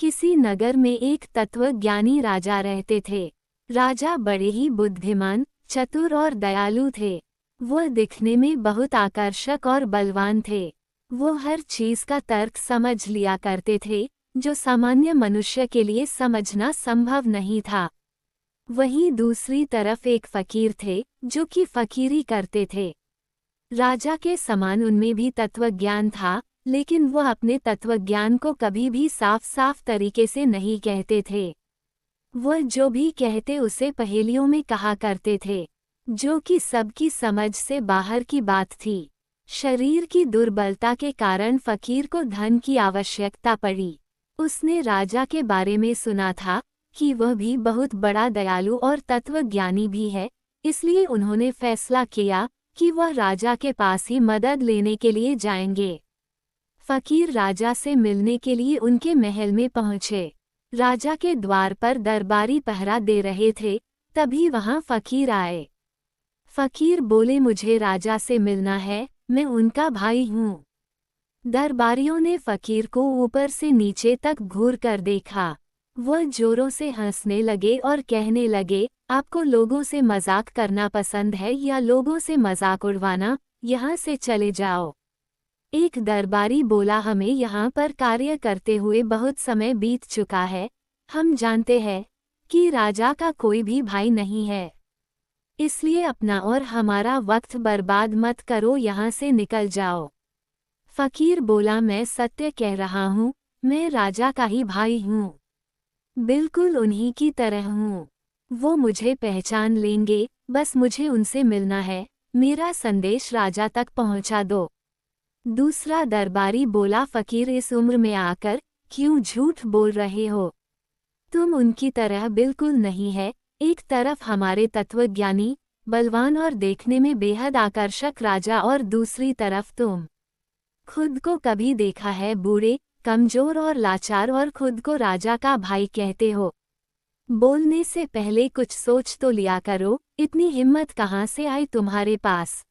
किसी नगर में एक तत्वज्ञानी राजा रहते थे। राजा बड़े ही बुद्धिमान, चतुर और दयालु थे। वह दिखने में बहुत आकर्षक और बलवान थे। वो हर चीज का तर्क समझ लिया करते थे, जो सामान्य मनुष्य के लिए समझना संभव नहीं था। वहीं दूसरी तरफ एक फकीर थे, जो कि फकीरी करते थे। राजा के समान उनमें भी तत्वज्ञान था, लेकिन वह अपने तत्वज्ञान को कभी भी साफ साफ तरीके से नहीं कहते थे। वह जो भी कहते उसे पहेलियों में कहा करते थे, जो कि सबकी समझ से बाहर की बात थी। शरीर की दुर्बलता के कारण फकीर को धन की आवश्यकता पड़ी। उसने राजा के बारे में सुना था कि वह भी बहुत बड़ा दयालु और तत्वज्ञानी भी है, इसलिए उन्होंने फैसला किया कि वह राजा के पास ही मदद लेने के लिए जाएंगे। फकीर राजा से मिलने के लिए उनके महल में पहुंचे। राजा के द्वार पर दरबारी पहरा दे रहे थे, तभी वहां फकीर आए। फकीर बोले, मुझे राजा से मिलना है, मैं उनका भाई हूँ। दरबारियों ने फकीर को ऊपर से नीचे तक घूर कर देखा। वह जोरों से हंसने लगे और कहने लगे, आपको लोगों से मजाक करना पसंद है या लोगों से मजाक उड़वाना? यहाँ से चले जाओ। एक दरबारी बोला, हमें यहाँ पर कार्य करते हुए बहुत समय बीत चुका है। हम जानते हैं कि राजा का कोई भी भाई नहीं है, इसलिए अपना और हमारा वक्त बर्बाद मत करो, यहाँ से निकल जाओ। फकीर बोला, मैं सत्य कह रहा हूँ, मैं राजा का ही भाई हूँ, बिल्कुल उन्हीं की तरह हूँ। वो मुझे पहचान लेंगे, बस मुझे उनसे मिलना है। मेरा संदेश राजा तक पहुँचा दो। दूसरा दरबारी बोला, फकीर इस उम्र में आकर क्यों झूठ बोल रहे हो? तुम उनकी तरह बिल्कुल नहीं है। एक तरफ हमारे तत्वज्ञानी, बलवान और देखने में बेहद आकर्षक राजा, और दूसरी तरफ तुम खुद को कभी देखा है बूढ़े, कमजोर और लाचार, और खुद को राजा का भाई कहते हो। बोलने से पहले कुछ सोच तो लिया करो, इतनी हिम्मत कहाँ से आई तुम्हारे पास,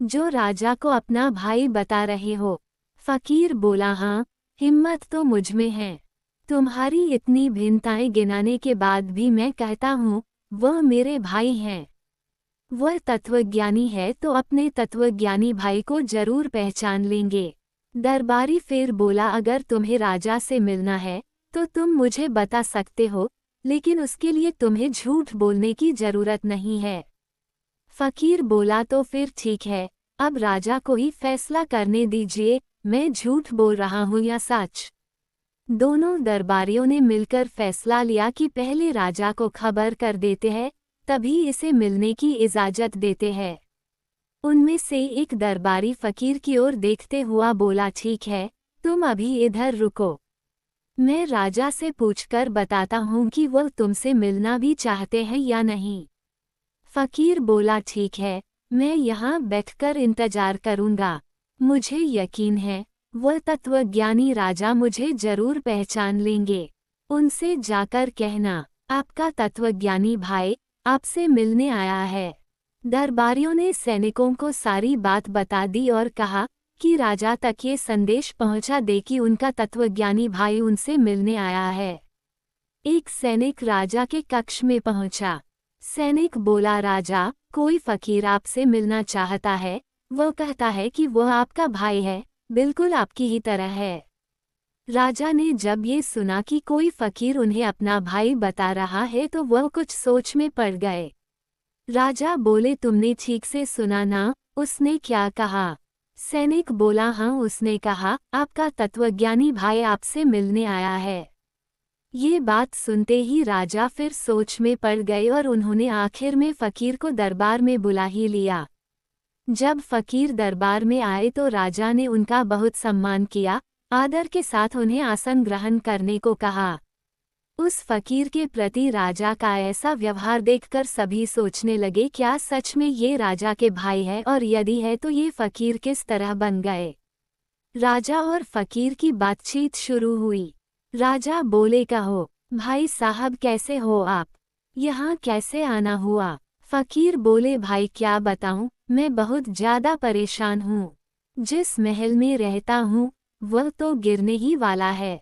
जो राजा को अपना भाई बता रहे हो? फकीर बोला, हाँ, हिम्मत तो मुझमें है। तुम्हारी इतनी भिन्नताएं गिनाने के बाद भी मैं कहता हूँ, वह मेरे भाई हैं। वह तत्वज्ञानी है तो अपने तत्वज्ञानी भाई को जरूर पहचान लेंगे। दरबारी फिर बोला, अगर तुम्हें राजा से मिलना है तो तुम मुझे बता सकते हो, लेकिन उसके लिए तुम्हें झूठ बोलने की जरूरत नहीं है। फकीर बोला, तो फिर ठीक है, अब राजा को ही फैसला करने दीजिए, मैं झूठ बोल रहा हूँ या सच। दोनों दरबारियों ने मिलकर फैसला लिया कि पहले राजा को खबर कर देते हैं, तभी इसे मिलने की इजाजत देते हैं। उनमें से एक दरबारी फकीर की ओर देखते हुआ बोला, ठीक है, तुम अभी इधर रुको, मैं राजा से पूछकर बताता हूँ कि वह तुमसे मिलना भी चाहते हैं या नहीं। फकीर बोला, ठीक है, मैं यहाँ बैठकर इंतजार करूँगा। मुझे यकीन है वह तत्वज्ञानी राजा मुझे जरूर पहचान लेंगे। उनसे जाकर कहना, आपका तत्वज्ञानी भाई आपसे मिलने आया है। दरबारियों ने सैनिकों को सारी बात बता दी और कहा कि राजा तक ये संदेश पहुंचा दे कि उनका तत्वज्ञानी भाई उनसे मिलने आया है। एक सैनिक राजा के कक्ष में पहुंचा। सैनिक बोला, राजा, कोई फकीर आपसे मिलना चाहता है। वह कहता है कि वह आपका भाई है, बिल्कुल आपकी ही तरह है। राजा ने जब ये सुना कि कोई फकीर उन्हें अपना भाई बता रहा है तो वह कुछ सोच में पड़ गए। राजा बोले, तुमने ठीक से सुना ना, उसने क्या कहा? सैनिक बोला, हाँ, उसने कहा आपका तत्वज्ञानी भाई आपसे मिलने आया है। ये बात सुनते ही राजा फिर सोच में पड़ गए और उन्होंने आखिर में फकीर को दरबार में बुला ही लिया। जब फकीर दरबार में आए तो राजा ने उनका बहुत सम्मान किया, आदर के साथ उन्हें आसन ग्रहण करने को कहा। उस फकीर के प्रति राजा का ऐसा व्यवहार देखकर सभी सोचने लगे, क्या सच में ये राजा के भाई है, और यदि है तो ये फकीर किस तरह बन गए। राजा और फकीर की बातचीत शुरू हुई। राजा बोले, कहो भाई साहब, कैसे हो आप? यहाँ कैसे आना हुआ? फकीर बोले, भाई क्या बताऊं, मैं बहुत ज्यादा परेशान हूँ। जिस महल में रहता हूँ वह तो गिरने ही वाला है।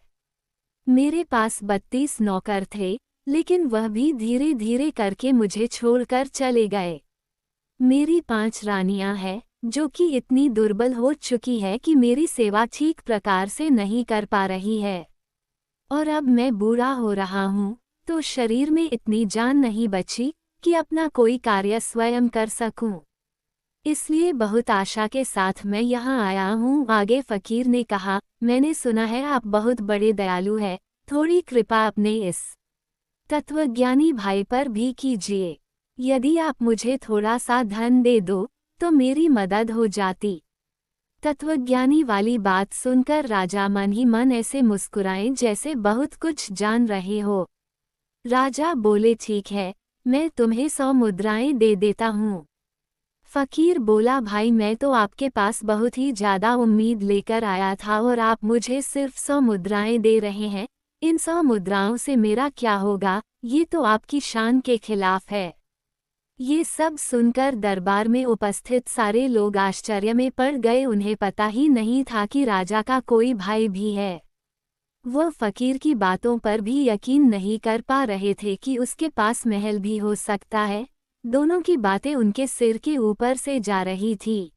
मेरे पास 32 नौकर थे, लेकिन वह भी धीरे धीरे करके मुझे छोड़कर चले गए। मेरी 5 रानियां हैं, जो कि इतनी दुर्बल हो चुकी है कि मेरी सेवा ठीक प्रकार से नहीं कर पा रही है। और अब मैं बूढ़ा हो रहा हूँ, तो शरीर में इतनी जान नहीं बची कि अपना कोई कार्य स्वयं कर सकूं। इसलिए बहुत आशा के साथ मैं यहाँ आया हूँ। आगे फकीर ने कहा, मैंने सुना है आप बहुत बड़े दयालु हैं, थोड़ी कृपा अपने इस तत्वज्ञानी भाई पर भी कीजिए। यदि आप मुझे थोड़ा सा धन दे दो, तो मेरी मदद हो जाती। तत्वज्ञानी वाली बात सुनकर राजा मन ही मन ऐसे मुस्कुराए जैसे बहुत कुछ जान रहे हो। राजा बोले, ठीक है, मैं तुम्हें 100 मुद्राएं दे देता हूँ। फकीर बोला, भाई मैं तो आपके पास बहुत ही ज्यादा उम्मीद लेकर आया था और आप मुझे सिर्फ 100 मुद्राएं दे रहे हैं। इन 100 मुद्राओं से मेरा क्या होगा, ये तो आपकी शान के खिलाफ है। ये सब सुनकर दरबार में उपस्थित सारे लोग आश्चर्य में पड़ गए। उन्हें पता ही नहीं था कि राजा का कोई भाई भी है। वह फकीर की बातों पर भी यकीन नहीं कर पा रहे थे कि उसके पास महल भी हो सकता है। दोनों की बातें उनके सिर के ऊपर से जा रही थी।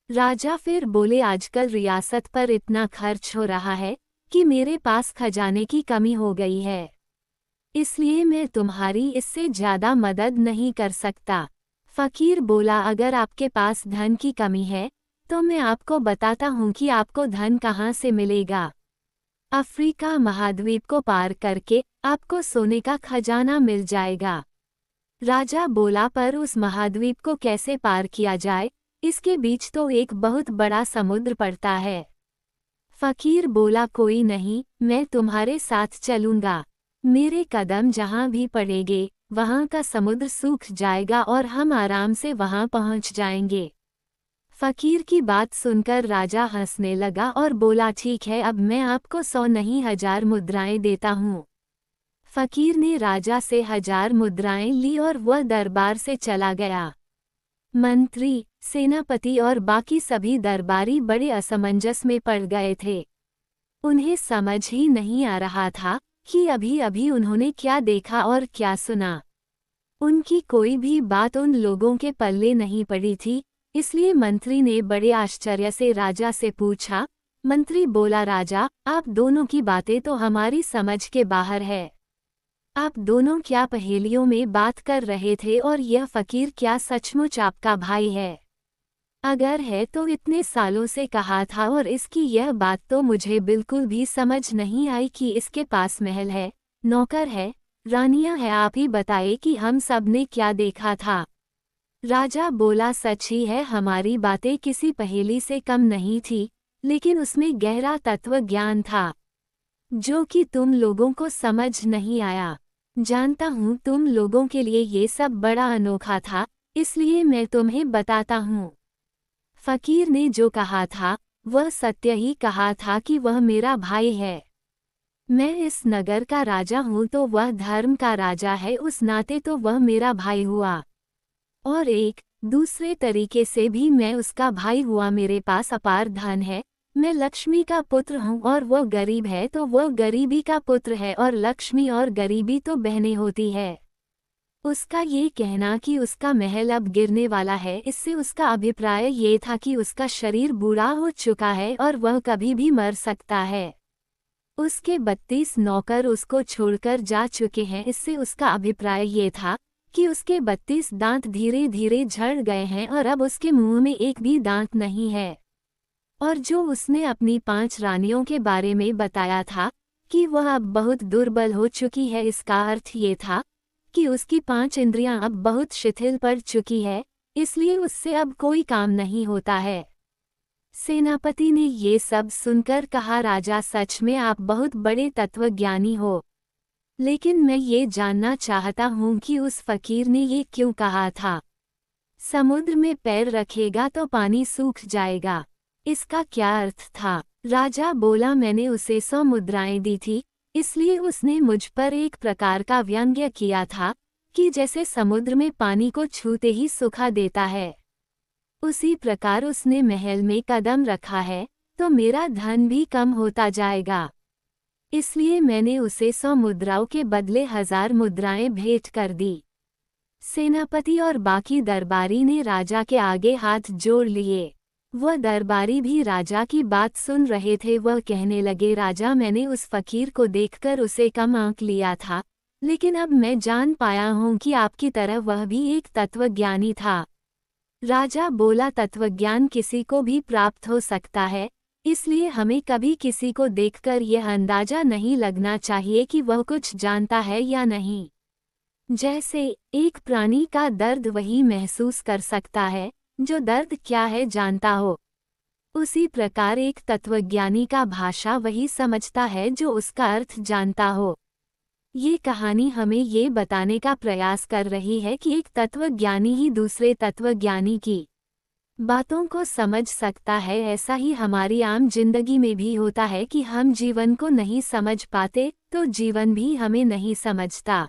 राजा फिर बोले, आजकल रियासत पर इतना खर्च हो रहा है कि मेरे पास खजाने की कमी हो गई है, इसलिए मैं तुम्हारी इससे ज्यादा मदद नहीं कर सकता। फकीर बोला, अगर आपके पास धन की कमी है तो मैं आपको बताता हूँ कि आपको धन कहाँ से मिलेगा। अफ्रीका महाद्वीप को पार करके आपको सोने का खजाना मिल जाएगा। राजा बोला, पर उस महाद्वीप को कैसे पार किया जाए, इसके बीच तो एक बहुत बड़ा समुद्र पड़ता है। फकीर बोला, कोई नहीं, मैं तुम्हारे साथ चलूंगा। मेरे कदम जहां भी पड़ेंगे वहां का समुद्र सूख जाएगा और हम आराम से वहां पहुंच जाएंगे। फकीर की बात सुनकर राजा हंसने लगा और बोला, ठीक है, अब मैं आपको 100 नहीं 1000 मुद्राएं देता हूँ। फकीर ने राजा से 1000 मुद्राएं ली और वह दरबार से चला गया। मंत्री, सेनापति और बाकी सभी दरबारी बड़े असमंजस में पड़ गए थे। उन्हें समझ ही नहीं आ रहा था कि अभी अभी उन्होंने क्या देखा और क्या सुना। उनकी कोई भी बात उन लोगों के पल्ले नहीं पड़ी थी। इसलिए मंत्री ने बड़े आश्चर्य से राजा से पूछा। मंत्री बोला, राजा, आप दोनों की बातें तो हमारी समझ के बाहर है। आप दोनों क्या पहेलियों में बात कर रहे थे और यह फकीर क्या सचमुच आपका भाई है? अगर है तो इतने सालों से कहा था और इसकी यह बात तो मुझे बिल्कुल भी समझ नहीं आई कि इसके पास महल है, नौकर है, रानियां है। आप ही बताइए कि हम सब ने क्या देखा था। राजा बोला, सच ही है, हमारी बातें किसी पहेली से कम नहीं थी, लेकिन उसमें गहरा तत्व ज्ञान था जो कि तुम लोगों को समझ नहीं आया। जानता हूँ तुम लोगों के लिए ये सब बड़ा अनोखा था, इसलिए मैं तुम्हें बताता हूँ। फकीर ने जो कहा था वह सत्य ही कहा था कि वह मेरा भाई है। मैं इस नगर का राजा हूँ तो वह धर्म का राजा है, उस नाते तो वह मेरा भाई हुआ। और एक दूसरे तरीके से भी मैं उसका भाई हुआ। मेरे पास अपार धन है, मैं लक्ष्मी का पुत्र हूँ, और वह गरीब है तो वह गरीबी का पुत्र है, और लक्ष्मी और गरीबी तो बहनें होती है। उसका ये कहना कि उसका महल अब गिरने वाला है, इससे उसका अभिप्राय ये था कि उसका शरीर बूढ़ा हो चुका है और वह कभी भी मर सकता है। उसके 32 नौकर उसको छोड़कर जा चुके हैं, इससे उसका अभिप्राय ये था कि उसके 32 दांत धीरे धीरे झड़ गए हैं और अब उसके मुंह में एक भी दांत नहीं है। और जो उसने अपनी 5 रानियों के बारे में बताया था कि वह अब बहुत दुर्बल हो चुकी है, इसका अर्थ ये था कि उसकी 5 इंद्रियां अब बहुत शिथिल पड़ चुकी है, इसलिए उससे अब कोई काम नहीं होता है। सेनापति ने ये सब सुनकर कहा, राजा, सच में आप बहुत बड़े तत्वज्ञानी हो, लेकिन मैं ये जानना चाहता हूँ कि उस फकीर ने ये क्यों कहा था। समुद्र में पैर रखेगा तो पानी सूख जाएगा, इसका क्या अर्थ था? राजा बोला, मैंने उसे 100 मुद्राएं दी थी, इसलिए उसने मुझ पर एक प्रकार का व्यंग्य किया था कि जैसे समुद्र में पानी को छूते ही सुखा देता है, उसी प्रकार उसने महल में कदम रखा है तो मेरा धन भी कम होता जाएगा। इसलिए मैंने उसे 100 मुद्राओं के बदले 1000 मुद्राएं भेंट कर दी। सेनापति और बाकी दरबारी ने राजा के आगे हाथ जोड़ लिए। वह दरबारी भी राजा की बात सुन रहे थे। वह कहने लगे, राजा, मैंने उस फकीर को देखकर उसे कम आंक लिया था, लेकिन अब मैं जान पाया हूँ कि आपकी तरह वह भी एक तत्वज्ञानी था। राजा बोला, तत्वज्ञान किसी को भी प्राप्त हो सकता है, इसलिए हमें कभी किसी को देखकर यह अंदाजा नहीं लगना चाहिए कि वह कुछ जानता है या नहीं। जैसे एक प्राणी का दर्द वही महसूस कर सकता है जो दर्द क्या है जानता हो, उसी प्रकार एक तत्वज्ञानी का भाषा वही समझता है जो उसका अर्थ जानता हो। ये कहानी हमें ये बताने का प्रयास कर रही है कि एक तत्वज्ञानी ही दूसरे तत्वज्ञानी की बातों को समझ सकता है। ऐसा ही हमारी आम जिंदगी में भी होता है कि हम जीवन को नहीं समझ पाते तो जीवन भी हमें नहीं समझता।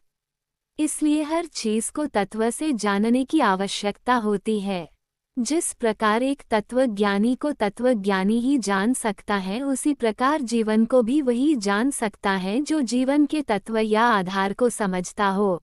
इसलिए हर चीज को तत्व से जानने की आवश्यकता होती है। जिस प्रकार एक तत्वज्ञानी को तत्वज्ञानी ही जान सकता है, उसी प्रकार जीवन को भी वही जान सकता है जो जीवन के तत्व या आधार को समझता हो।